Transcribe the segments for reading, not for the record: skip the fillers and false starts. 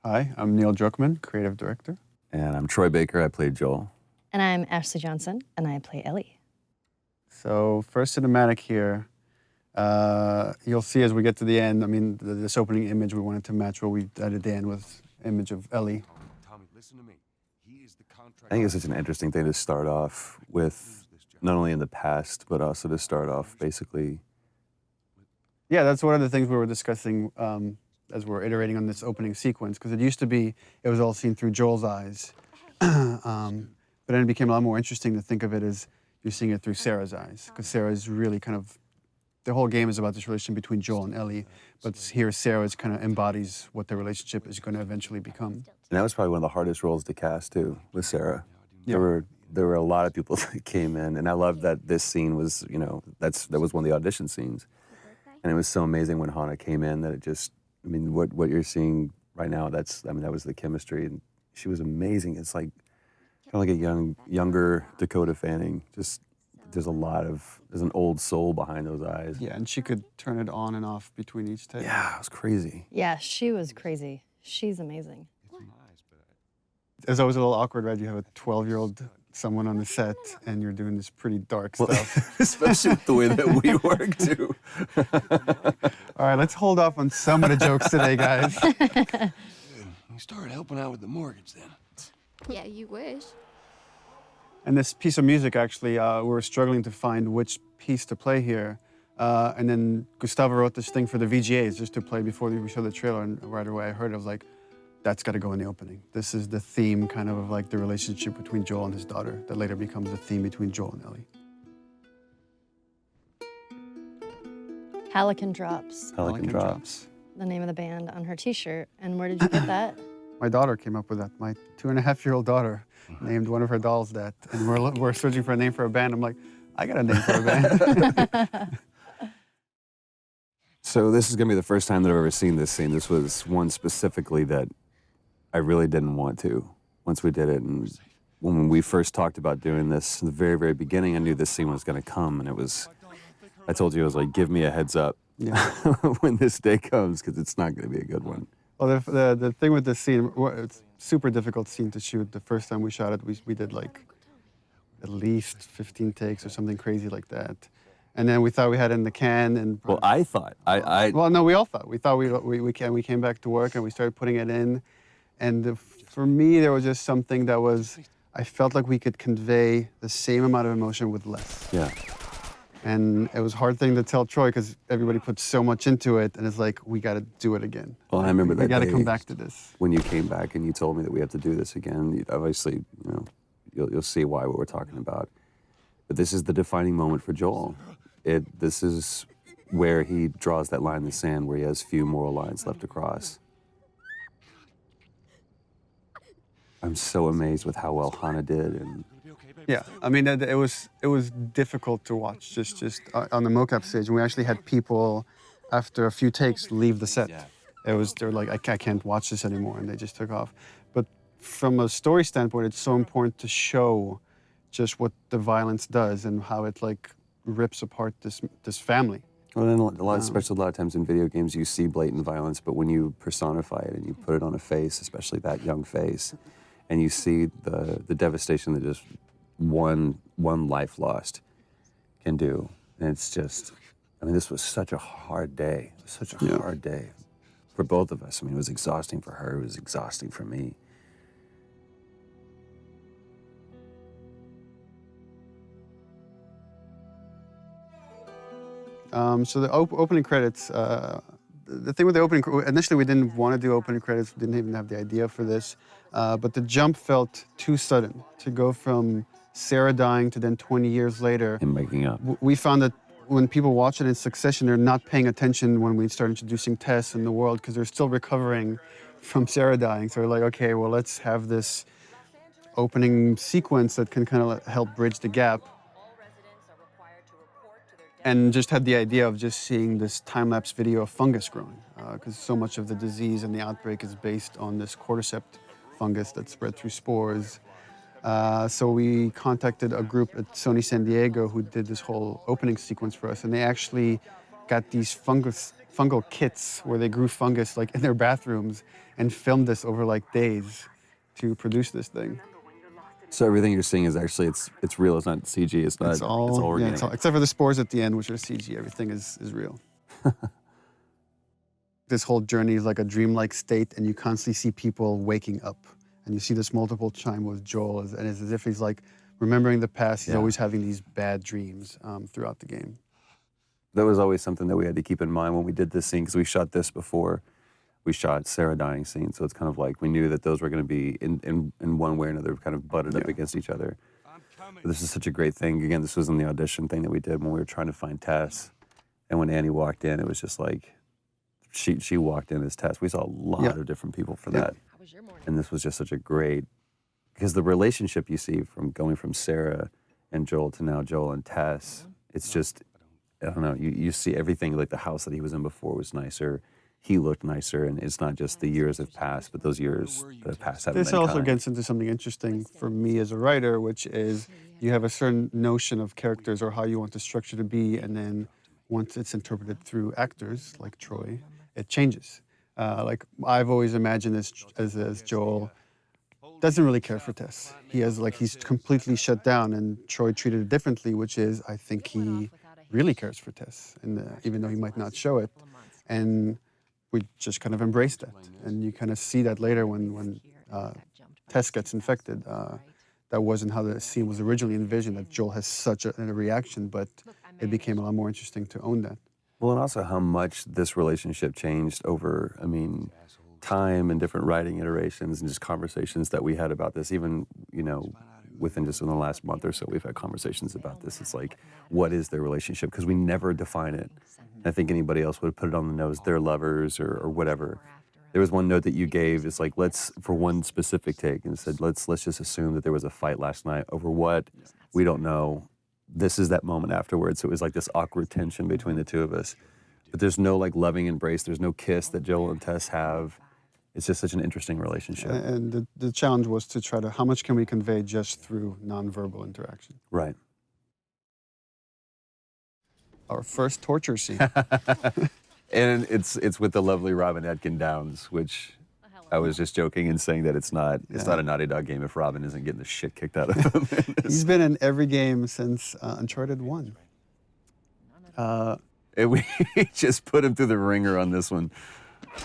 Hi, I'm Neil Druckmann, creative director. And I'm Troy Baker, I played Joel. And I'm Ashley Johnson, and I play Ellie. So first cinematic here, you'll see as we get to the end, I mean, this opening image, we wanted to match what we did at the end with image of Ellie. Tommy, listen to me. He is the contract. I think it's such an interesting thing to start off with, not only in the past, but also to start off basically. Yeah, that's one of the things we were discussing as we're iterating on this opening sequence, because it used to be, it was all seen through Joel's eyes. But then it became a lot more interesting to think of it as you're seeing it through Sarah's eyes, because Sarah is really kind of, the whole game is about this relationship between Joel and Ellie, but here Sarah is kind of embodies what their relationship is going to eventually become. And that was probably one of the hardest roles to cast too, with Sarah. Yeah. There were a lot of people that came in, and I love that this scene was, you know, that was one of the audition scenes. And it was so amazing when Hannah came in that it just, I mean, what you're seeing right now, that was the chemistry, and she was amazing. It's like, kind of like a younger Dakota Fanning. Just, there's an old soul behind those eyes. Yeah, and she could turn it on and off between each take. Yeah, it was crazy. Yeah, she was crazy. She's amazing. It's always a little awkward, right? You have a 12-year-old someone on the set, and you're doing this pretty dark stuff. Especially with the way that we work, too. All right, let's hold off on some of the jokes today, guys. Good. You started helping out with the mortgage then. Yeah, you wish. And this piece of music, actually, we were struggling to find which piece to play here. And then Gustavo wrote this thing for the VGAs just to play before we showed the trailer, and right away I heard it, I was like, that's got to go in the opening. This is the theme, kind of like the relationship between Joel and his daughter that later becomes the theme between Joel and Ellie. Hallican Drops, Pelican Drops. the name of the band on her t-shirt. And where did you get that? My daughter came up with that. My 2.5-year-old daughter named one of her dolls that. And we're searching for a name for a band. I'm like, I got a name for a band. So this is going to be the first time that I've ever seen this scene. This was one specifically that I really didn't want to once we did it. And when we first talked about doing this, in the very, very beginning, I knew this scene was going to come. And it was, I told you, I was like, give me a heads up when this day comes, because it's not going to be a good one. Well, the thing with this scene, it's a super difficult scene to shoot. The first time we shot it, we did like at least 15 takes or something crazy like that. And then we thought we had it in the can. And Well, I thought, well, no, we all thought. We thought we came back to work and we started putting it in. And for me, there was just something that was, I felt like we could convey the same amount of emotion with less. Yeah. And it was a hard thing to tell Troy because everybody put so much into it, and it's like, we got to do it again. Well, I remember that we got to day come back to this. when you came back and you told me that we have to do this again. Obviously, you know, you'll see why what we're talking about. But this is the defining moment for Joel. This is where he draws that line in the sand, where he has few moral lines left to cross. I'm so amazed with how well Hannah did, and Yeah, I mean, it was difficult to watch just on the mocap stage. And we actually had people, after a few takes, leave the set. They were like, I can't watch this anymore, and they just took off. But from a story standpoint, it's so important to show just what the violence does and how it like rips apart this family. well, then especially a lot of times in video games, you see blatant violence, but when you personify it and you put it on a face, especially that young face, and you see the devastation that just one life lost can do. And it's just, I mean, this was such a hard day. Such a hard day for both of us. I mean, it was exhausting for her. It was exhausting for me. So the opening credits, the thing with the opening, initially we didn't want to do opening credits, didn't even have the idea for this, but the jump felt too sudden to go from Sarah dying to then 20 years later. And making up. We found that when people watch it in succession, they're not paying attention when we start introducing Tess in the world because they're still recovering from Sarah dying. So we're like, okay, well, let's have this opening sequence that can kind of help bridge the gap. And just had the idea of just seeing this time-lapse video of fungus growing, because so much of the disease and the outbreak is based on this cordyceps fungus that spread through spores. So we contacted a group at Sony San Diego who did this whole opening sequence for us, and they actually got these fungal kits where they grew fungus like in their bathrooms and filmed this over like days to produce this thing. So everything you're seeing is actually it's real. It's not CG. It's not. It's all organic. except for the spores at the end, which are CG. Everything is real. This whole journey is like a dreamlike state, and you constantly see people waking up, and you see this multiple time with Joel, and it's as if he's like remembering the past. He's always having these bad dreams throughout the game. That was always something that we had to keep in mind when we did this scene, because we shot this before we shot Sarah dying scene. So it's kind of like we knew that those were going to be in one way or another kind of butted up against each other. But this is such a great thing. Again, this was in the audition thing that we did when we were trying to find Tess. And when Annie walked in, it was just like, she walked in as Tess. We saw a lot of different people for that. And this was just such a great, because the relationship you see from going from Sarah and Joel to now Joel and Tess, it's just, I don't know, you see everything, like the house that he was in before was nicer. He looked nicer, and it's not just the years have passed, but those years that have passed haven't been This also kind. gets into something interesting for me as a writer, which is you have a certain notion of characters or how you want the structure to be, and then once it's interpreted through actors like Troy, it changes. Like I've always imagined as Joel doesn't really care for Tess. He's completely shut down, and Troy treated it differently, which is I think he really cares for Tess, and even though he might not show it, and we just kind of embrace that. And you kind of see that later when Tess gets infected. That wasn't how the scene was originally envisioned, that Joel has such a reaction, but it became a lot more interesting to own that. Well, and also how much this relationship changed over, I mean, time and different writing iterations and just conversations that we had about this. Even, within the last month or so, we've had conversations about this. It's like, what is their relationship? Because we never define it. I think anybody else would have put it on the nose, they're lovers or whatever. There was one note that you gave, it's like, for one specific take, and said, let's just assume that there was a fight last night over what, we don't know. This is that moment afterwards. So it was like this awkward tension between the two of us. But there's no like loving embrace, there's no kiss that Joel and Tess have. It's just such an interesting relationship. And the challenge was to try to, how much can we convey just through nonverbal interaction? Right. Our first torture scene. And it's with the lovely Robin Atkin Downs, which I was just joking and saying that it's not a Naughty Dog game if Robin isn't getting the shit kicked out of him. He's been in every game since Uncharted 1. We just put him through the ringer on this one.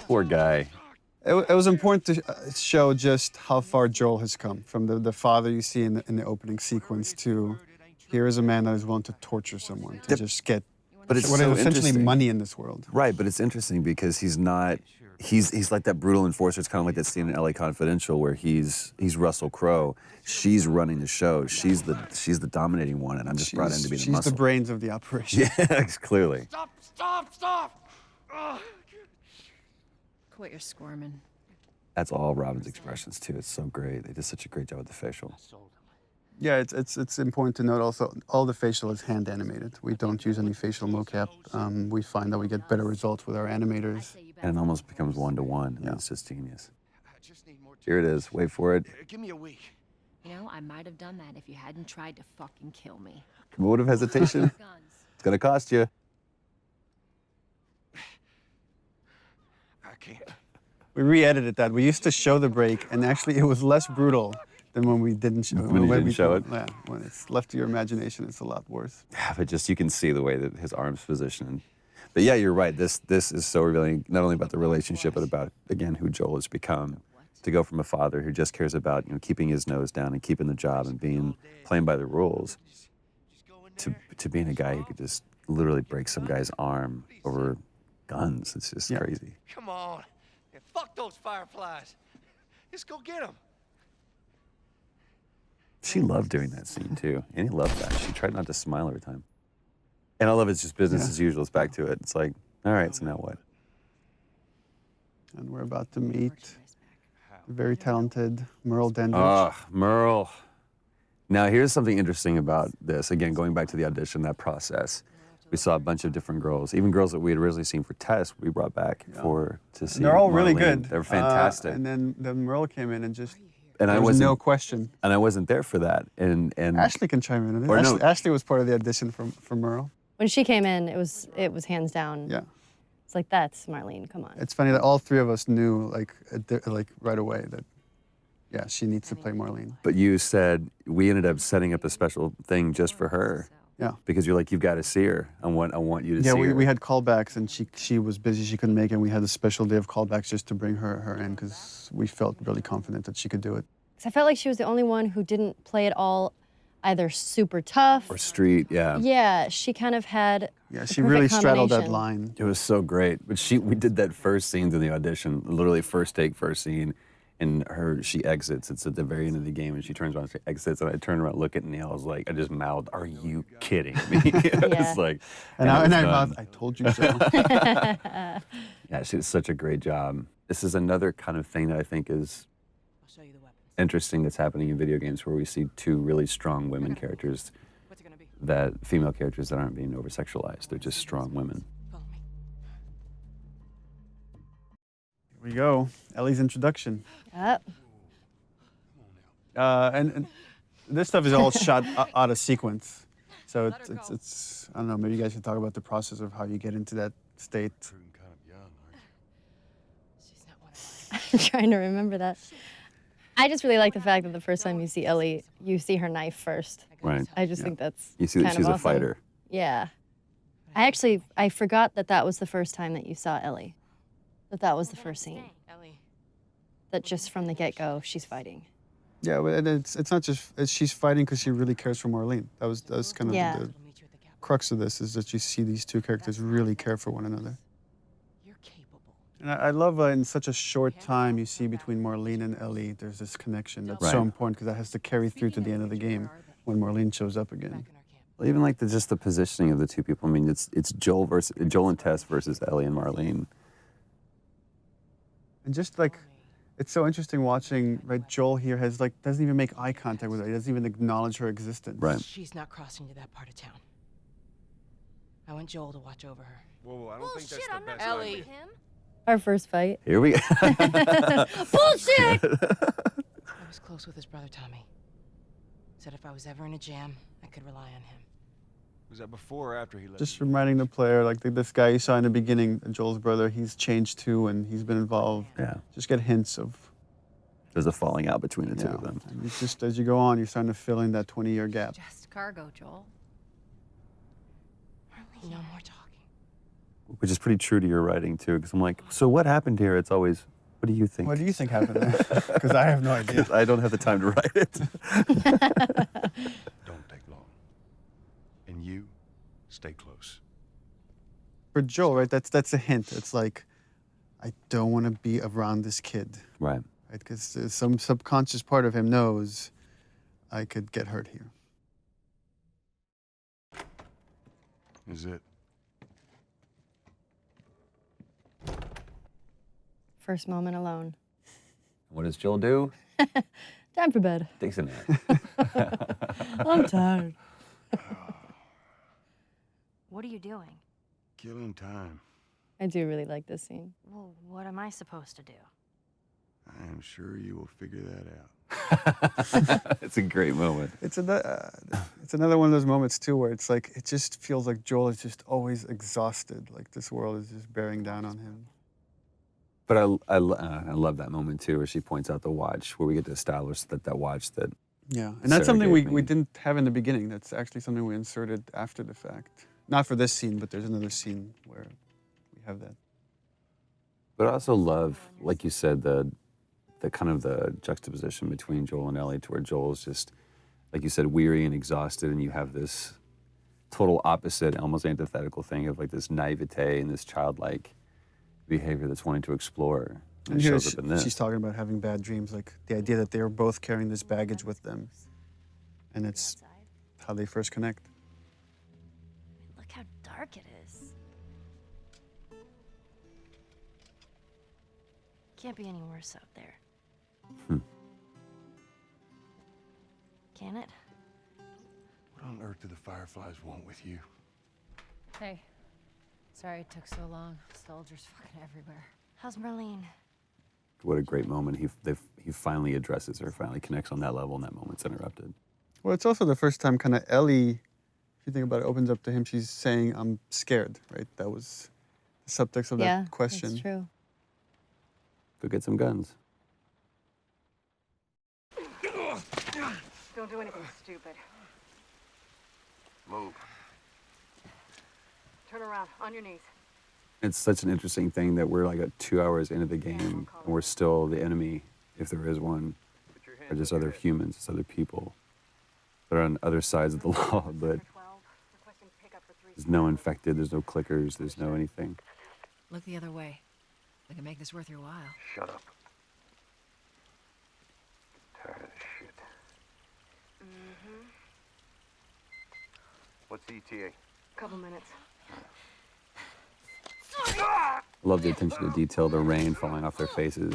Poor guy. It was important to show just how far Joel has come, from the father you see in the opening sequence to here is a man that is willing to torture someone to just get what is essentially interesting. money in this world. Right, but it's interesting because he's like that brutal enforcer. It's kind of like that scene in LA Confidential where he's Russell Crowe. She's running the show. She's the dominating one, and I'm just brought in to be the muscle. She's the brains of the operation. Yeah, clearly. Stop! Quit your squirming. That's all Robin's expressions too. It's so great. They did such a great job with the facial. Yeah, it's important to note also, all the facial is hand animated. We don't use any facial mocap. We find that we get better results with our animators. And it almost becomes one-to-one. Yeah. It's just genius. Here it is. Wait for it. Give me a week. I might have done that if you hadn't tried to fucking kill me. Motive hesitation. It's gonna cost you. I can't. We re-edited that. We used to show the break, and actually it was less brutal than when we didn't show it. When you didn't show it? Yeah, when it's left to your imagination, it's a lot worse. Yeah, but just you can see the way that his arm's positioned. But yeah, you're right. This is so revealing, not only about the relationship, but about, again, who Joel has become. To go from a father who just cares about keeping his nose down and keeping the job and playing by the rules, to being a guy who could just literally break some guy's arm over guns. It's just crazy. Come on. Yeah, fuck those fireflies. Just go get them. She loved doing that scene too. Annie loved that. She tried not to smile every time. And I love it's just business as usual. It's back to it. It's like, all right, so now what? And we're about to meet very talented Merle Dandridge. Ah, Merle. Now, here's something interesting about this. Again, going back to the audition, that process. We saw a bunch of different girls, even girls that we had originally seen for Tess, we brought back to see. They're all really Marlene. good. They're fantastic. And then Merle came in and just, and there was no question. And I wasn't there for that. And Ashley can chime in on it. Or Ashley was part of the audition for Merle. When she came in, it was hands down. Yeah. It's like, that's Marlene, come on. It's funny that all three of us knew, like right away that, yeah, she needs to play Marlene. But you said we ended up setting up a special thing just for her. Yeah. Because you're like, you've got to see her. I want you to Yeah, see her. we had callbacks, and she was busy, she couldn't make it, and we had a special day of callbacks just to bring her in, because we felt really confident that she could do it. 'Cause I felt like she was the only one who didn't play it all either super tough. Or street, yeah. Yeah, she kind of had Yeah, the she perfect really straddled that combination. line. It was so great. But we did that first scene to the audition, literally first take, first scene, and she exits. It's at the very end of the game, and she turns around, she exits, and I turned around, look at Neil. I was like, I just mouthed, "Are you kidding me?" Yeah. It's like, And it was I done. mouthed, "I told you so." Yeah, she did such a great job. This is another kind of thing that I think is interesting that's happening in video games, where we see two really strong women characters, female characters that aren't being over-sexualized. They're just strong women. Here we go, Ellie's introduction. Yep. And this stuff is all shot out of sequence. So it's, I don't know, maybe you guys should talk about the process of how you get into that state. I'm trying to remember that. I just really like the fact that the first time you see Ellie, you see her knife first. Right. I just think that's You see that kind she's of a awesome. fighter. Yeah. I forgot that was the first time that you saw Ellie. That was the first scene. That just from the get-go, she's fighting. Yeah, but it's not just, she's fighting because she really cares for Marlene. That was kind of Yeah. the crux of this, is that you see these two characters really care for one another. And I love in such a short time you see between Marlene and Ellie, there's this connection that's so Right. important, because that has to carry through to the end of the game when Marlene shows up again. Well, even like just the positioning of the two people. I mean, it's Joel and Tess versus Ellie and Marlene. And just like, it's so interesting watching, right, Joel here doesn't even make eye contact with her. He doesn't even acknowledge her existence. Right. She's not crossing to that part of town. I want Joel to watch over her. Whoa, I don't think that's the best Ellie. idea. Our first fight. Here we go. Bullshit! I was close with his brother, Tommy. Said if I was ever in a jam, I could rely on him. Was that before or after he left? Just reminding the player, like this guy you saw in the beginning, Joel's brother, he's changed too, and he's been involved. Yeah. Just get hints of, There's a falling out between the two of them. And it's just, as you go on, you're starting to fill in that 20-year gap. Just cargo, Joel. No more talking. Which is pretty true to your writing too, because I'm like, so what happened here? It's always, what do you think? What do you think happened there? Because I have no idea. I don't have the time to write it. Don't take long. And you, stay close. For Joel, right, that's a hint. It's like, I don't want to be around this kid, Right. right? Because some subconscious part of him knows I could get hurt here. Is it? First moment alone. What does Joel do? Time for bed. Takes a nap. I'm tired. What are you doing? Killing time. I do really like this scene. Well, what am I supposed to do? I am sure you will figure that out. It's a great moment. It's another one of those moments too, where it's like, it just feels like Joel is just always exhausted. Like this world is just bearing down on him. But I love that moment too, where she points out the watch, where we get to establish that watch that. Yeah, and that's Sarah something gave we me. didn't have in the beginning. That's actually something we inserted after the fact. Not for this scene, but there's another scene where we have that. But I also love, like you said, the kind of the juxtaposition between Joel and Ellie, to where Joel's just, like you said, weary and exhausted, and you have this total opposite, almost antithetical thing of like this naivete and this childlike behavior that's wanting to explore. And it here shows up in this. she's talking about having bad dreams, like the idea that they're both carrying this baggage with them, and it's how they first connect. Look how dark it is. Can't be any worse out there. Can it? What on earth do the Fireflies want with you? Hey. Sorry it took so long. Soldiers fucking everywhere. How's Marlene? What a great moment. He finally addresses her, finally connects on that level, and that moment's interrupted. Well, it's also the first time kind of Ellie, if you think about it, opens up to him. She's saying, I'm scared, right? That was subtext of Yeah, that question. that's true. Go get some guns. Don't do anything stupid. Move. Turn around, on your knees. It's such an interesting thing that we're like 2 hours into the game and we're still the enemy, if there is one, or just other humans, just other people that are on other sides of the law, but there's no infected, there's no clickers, there's no anything. Look the other way. We can make this worth your while. Shut up. Tired of this shit. What's the ETA? Couple minutes. I love the attention to detail, the rain falling off their faces.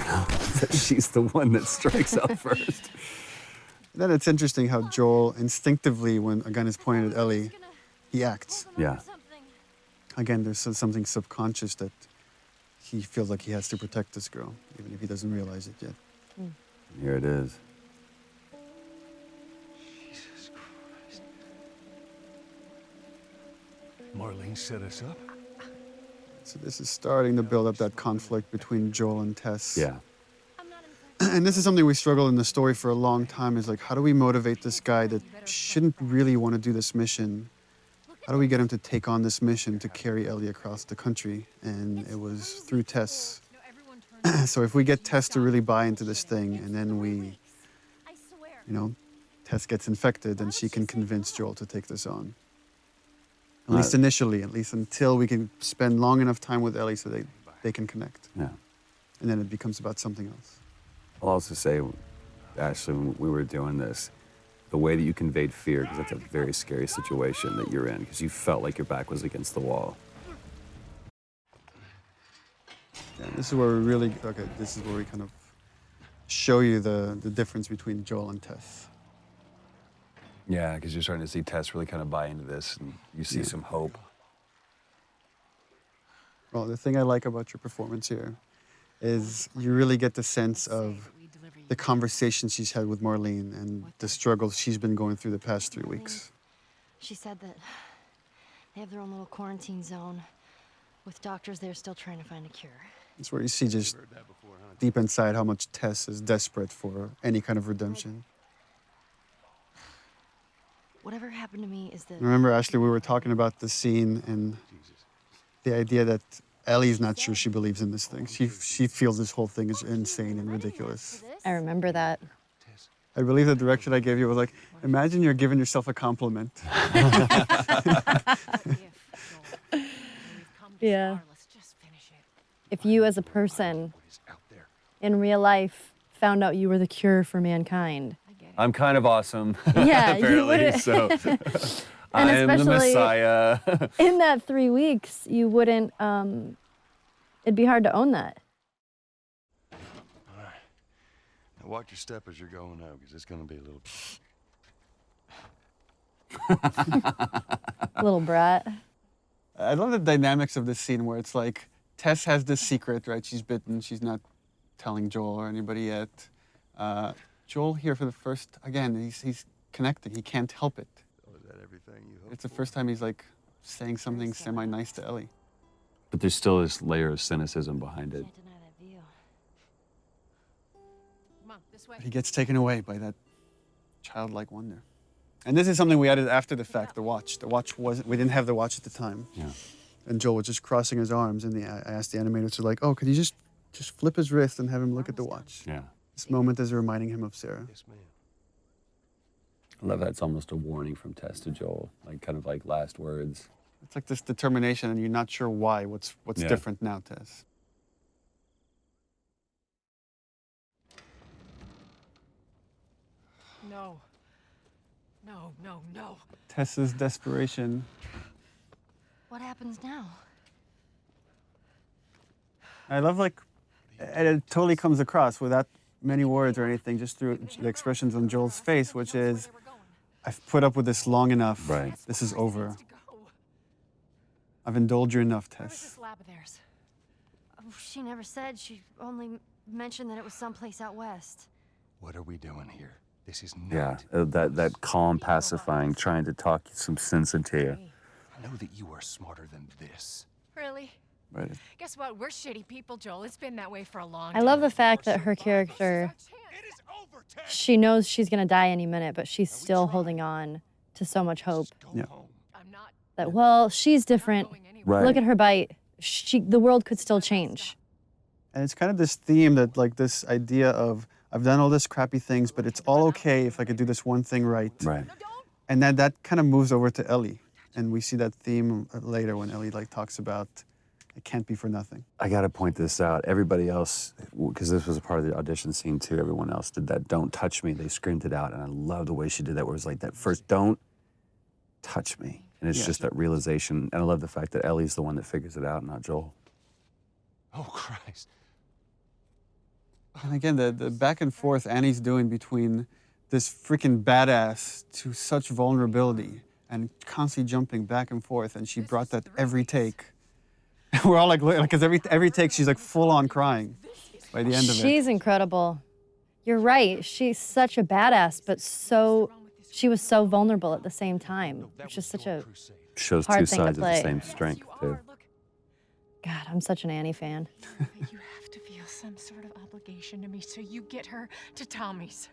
And she's the one that strikes out first. Then it's interesting how Joel instinctively, when a gun is pointed at Ellie, he acts. Yeah. Again, there's something subconscious that he feels like he has to protect this girl, even if he doesn't realize it yet. Here it is. Jesus Christ. Marlene set us up? So this is starting to build up that conflict between Joel and Tess. Yeah. And this is something we struggle in the story for a long time, is like, how do we motivate this guy that shouldn't really want to do this mission? How do we get him to take on this mission to carry Ellie across the country? And it was through Tess. So if we get Tess to really buy into this thing, and then we, Tess gets infected, then she can convince Joel to take this on. At least initially, at least until we can spend long enough time with Ellie so they can connect. Yeah. And then it becomes about something else. I'll also say, Ashley, when we were doing this, the way that you conveyed fear, because that's a very scary situation that you're in, because you felt like your back was against the wall. Yeah, this is where we really, this is where we kind of show you the difference between Joel and Tess. Yeah, because you're starting to see Tess really kind of buy into this, and you see some hope. Well, the thing I like about your performance here is you really get the sense of the conversation she's had with Marlene and the struggles she's been going through the past 3 weeks. She said that they have their own little quarantine zone with doctors there still trying to find a cure. It's where you see just deep inside how much Tess is desperate for any kind of redemption. Whatever happened to me is that... Remember, Ashley, we were talking about the scene and the idea that Ellie's not sure she believes in this thing. She feels this whole thing is insane and ridiculous. I remember that. I believe the direction I gave you was like, imagine you're giving yourself a compliment. Yeah. If you as a person in real life found out you were the cure for mankind. I'm kind of awesome. Yeah, apparently, you would. so And I am the especially Messiah. in that 3 weeks, you wouldn't, it'd be hard to own that. All right. Now watch your step as you're going out, because it's going to be a little... Little brat. I love the dynamics of this scene where it's like, Tess has this secret, right? She's bitten, she's not telling Joel or anybody yet. Joel here for the first, again, he's connecting, he can't help it. Oh, is that everything you hope It's the first time he's like saying something semi-nice to Ellie. But there's still this layer of cynicism behind it. Can't deny that view. Come on, this way. But he gets taken away by that childlike wonder. And this is something we added after the fact, the watch. The watch wasn't, we didn't have the watch at the time. Yeah. And Joel was just crossing his arms, and I asked the animators to like, oh, could you just flip his wrist and have him look at the watch? Yeah. This moment is reminding him of Sarah. Yes, ma'am. I love that it's almost a warning from Tess to Joel, like kind of like last words. It's like this determination, and you're not sure why. What's Yeah. different now, Tess? No. No, no, no. Tess's desperation. What happens now? I love and it totally comes across without many words or anything, just through the expressions on Joel's face, which is, I've put up with this long enough. Right. This is over. I've indulged you enough, Where's Tess. this lab of theirs? Oh, she never said. She only mentioned that it was someplace out west. What are we doing here? This is Yeah, not... that calm, pacifying, trying to talk some sense into you. know that you are smarter than this. Really? Right. Guess what? We're shitty people, Joel. It's been that way for a long I time. love the fact that her character, she knows she's gonna die any minute, but she's still holding on to so much hope. Yeah. I'm not That, well, she's different. going anywhere. Right. Look at her bite. The world could still change. And it's kind of this theme that, like, this idea of, I've done all this crappy things, but it's all okay if I could do this one thing right. Right. And then that kind of moves over to Ellie. And we see that theme later when Ellie, like, talks about it can't be for nothing. I got to point this out. Everybody else, because this was a part of the audition scene too, everyone else did that, don't touch me. They screamed it out. And I love the way she did that, where it was like that first, don't touch me. And it's just that realization. And I love the fact that Ellie's the one that figures it out, not Joel. Oh, Christ. And again, the back and forth Annie's doing between this freaking badass to such vulnerability and constantly jumping back and forth. And she brought that every take. We're all like, because every take she's like full on crying by the end of it. She's incredible. You're right. She's such a badass, but she was so vulnerable at the same time. It's just such a Shows hard two thing to sides of the play. same strength too. God, I'm such an Annie fan. You have to feel some sort of obligation to me, so you get her to Tommy's.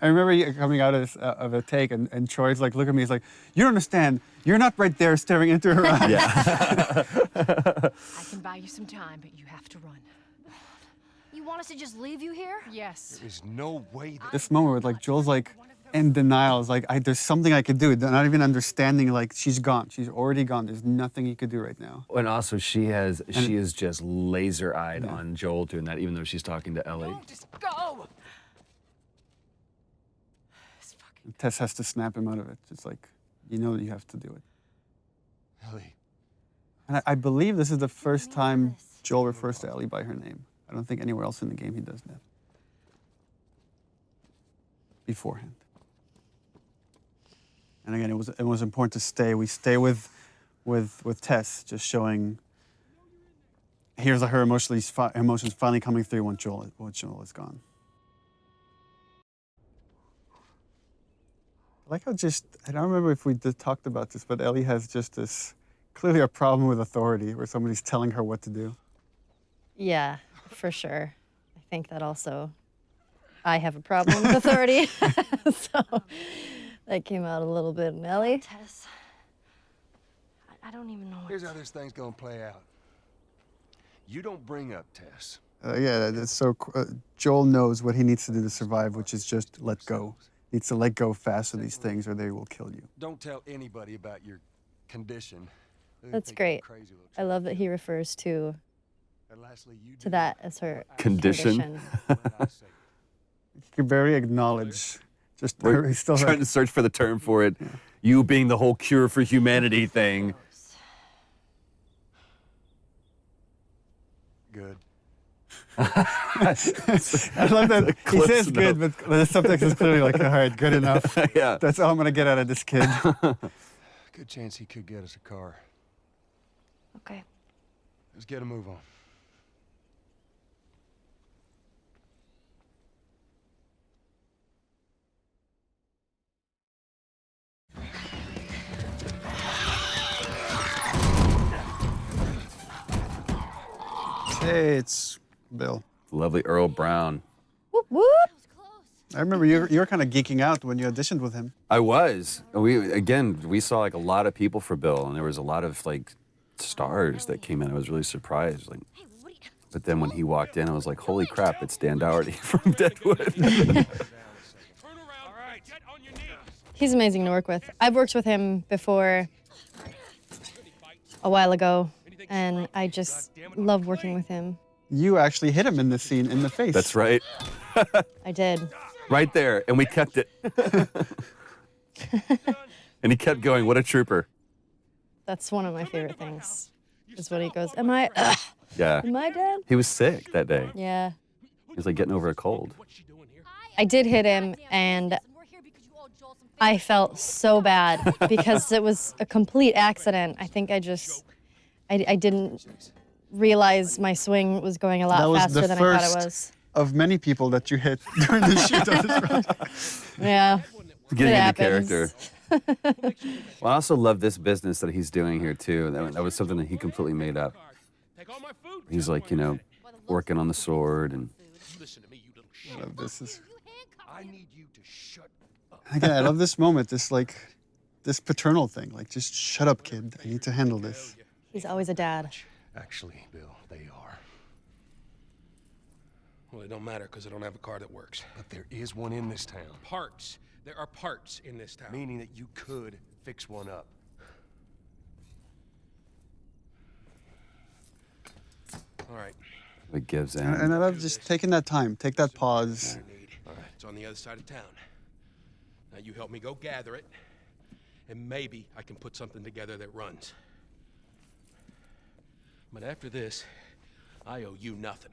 I remember you coming out of a take, and Troy's like, look at me, he's like, you don't understand. You're not right there staring into her eyes. Yeah. I can buy you some time, but you have to run. You want us to just leave you here? Yes. There's no way that... This moment where, like, Joel's like in denial. It's like, there's something I could do. Not even understanding, like, she's gone. She's already gone. There's nothing he could do right now. And also she is just laser-eyed on Joel doing that, even though she's talking to Ellie. No, just go. Tess has to snap him out of it. It's like, you know that you have to do it. Ellie. And I believe this is the first time Joel refers to Ellie by her name. I don't think anywhere else in the game he does that. Beforehand. And again, it was important to stay. We stay with Tess, just showing. Here's her emotions finally coming through when Joel is gone. I like how I don't remember if we talked about this, but Ellie has just this, clearly a problem with authority, where somebody's telling her what to do. Yeah, for sure. I think that also, I have a problem with authority. So that came out a little bit in Ellie. Tess. I don't even know. Here's how this thing's gonna play out. You don't bring up Tess. Yeah, that's so. Joel knows what he needs to do to survive, which is just let go. Needs to let go fast of these things, or they will kill you. Don't tell anybody about your condition. They That's think you're great. crazy little I love that he refers to And lastly, you do that as her Condition. what I say. You can barely acknowledge. Just We're he's still trying to search for the term for it. You being the whole cure for humanity thing. Good. I love that he Close says enough. good, but the subtext is clearly like, all right, good enough. Yeah. That's all I'm gonna get out of this kid. Good chance he could get us a car. Okay. Let's get a move on. Hey, it's Bill. Lovely Earl Brown. Whoop, whoop. I remember you were kind of geeking out when you auditioned with him. I was. We saw like a lot of people for Bill, and there was a lot of like stars that came in. I was really surprised. Like, but then when he walked in, I was like, holy crap, it's Dan Dougherty from Deadwood. He's amazing to work with. I've worked with him before a while ago, and I just love working with him. You actually hit him in this scene in the face. That's right. I did. Right there, and we kept it. And he kept going, what a trooper. That's one of my favorite things, is when he goes, am I dead? He was sick that day. Yeah. He was like getting over a cold. I did hit him, and I felt so bad because it was a complete accident. I think I didn't realize my swing was going a lot faster than I thought it was. Of many people that you hit during the shoot of this project. Yeah. Getting It into happens. character. Well, I also love this business that he's doing here too. That was something that he completely made up. He's like, you know, working on the sword and. Listen to me, you little I shit. love this. I need you to shut up. Again, I love this moment, this paternal thing. Like, just shut up, kid. I need to handle this. He's always a dad. Actually, Bill, they are. Well, it don't matter because I don't have a car that works. But there is one in this town. Parts. There are parts in this town. Meaning that you could fix one up. All right. It gives in. And I love just taking that time, take that pause. All right. It's on the other side of town. Now you help me go gather it, and maybe I can put something together that runs. But after this, I owe you nothing.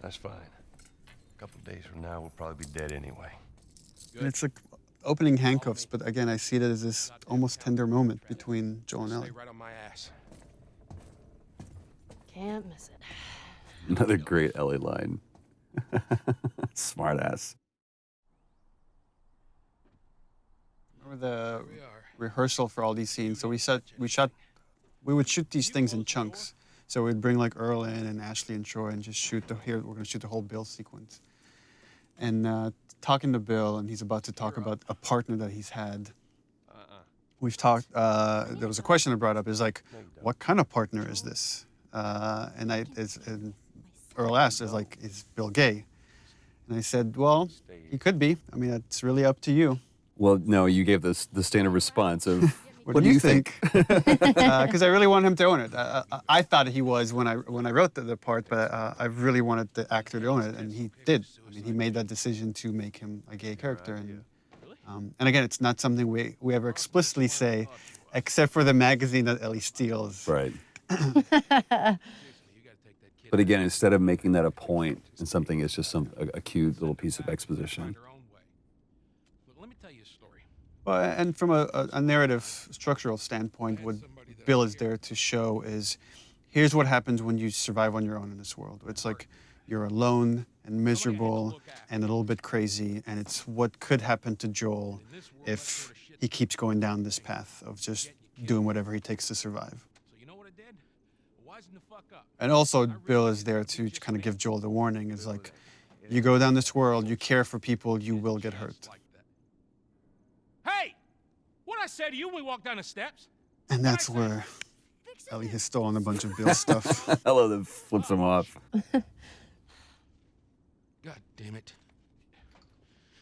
That's fine. A couple days from now, we'll probably be dead anyway. And it's like opening handcuffs, but again, I see it as this almost tender moment between Joel and Stay Ellie. right on my ass. Can't miss it. Another great Ellie line. Smart ass. Remember the rehearsal for all these scenes? So we would shoot these things in chunks. So we'd bring like Earl in and Ashley and Troy and just shoot we're gonna shoot the whole Bill sequence. And talking to Bill, and he's about to talk about a partner that he's had. We've talked, there was a question that brought up, is like, what kind of partner is this? And Earl asked, is Bill gay? And I said, well, he could be. I mean, it's really up to you. Well, no, you gave the standard response of, What do you think? Because I really want him to own it. I thought he was when I wrote the part, but I really wanted the actor to own it, and he did. I mean, he made that decision to make him a gay character, and again, it's not something we ever explicitly say, except for the magazine that Ellie steals. Right. But again, instead of making that a point and something is just a cute little piece of exposition. Let me tell you a story. Well, and from a narrative structural standpoint, what Bill is there to show is, here's what happens when you survive on your own in this world. It's like you're alone and miserable and a little bit crazy, and it's what could happen to Joel if he keeps going down this path of just doing whatever he takes to survive. So you know what I did? Wisen the fuck up. And also, Bill is there to kind of give Joel the warning, is like, you go down this world, you care for people, you will get hurt. Hey! What'd I say to you when we walked down the steps? And that's where Ellie has stolen a bunch of Bill's stuff. I love that flips him off. God damn it.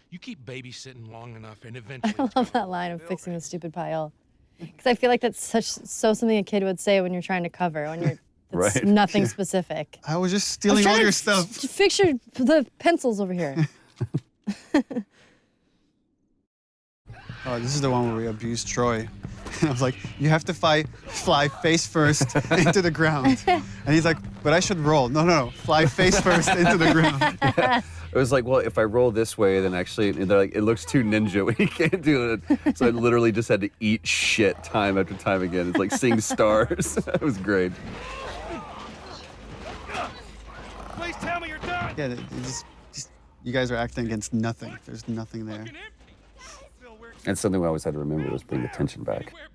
You keep babysitting long enough and eventually... I love that line of fixing the stupid pile. Because I feel like that's something a kid would say when you're trying to cover, when you're Right. nothing specific. I was just stealing all your stuff. Fix the pencils over here. Oh, this is the one where we abused Troy. And I was like, you have to fly face first into the ground. And he's like, but I should roll. No, fly face first into the ground. Yeah. It was like, well, if I roll this way, then actually, they're like, it looks too ninja. We can't do it. So I literally just had to eat shit time after time again. It's like seeing stars. It was great. Please tell me you're done! Yeah, you guys are acting against nothing. There's nothing there. And something we always had to remember was bring the tension back. Anywhere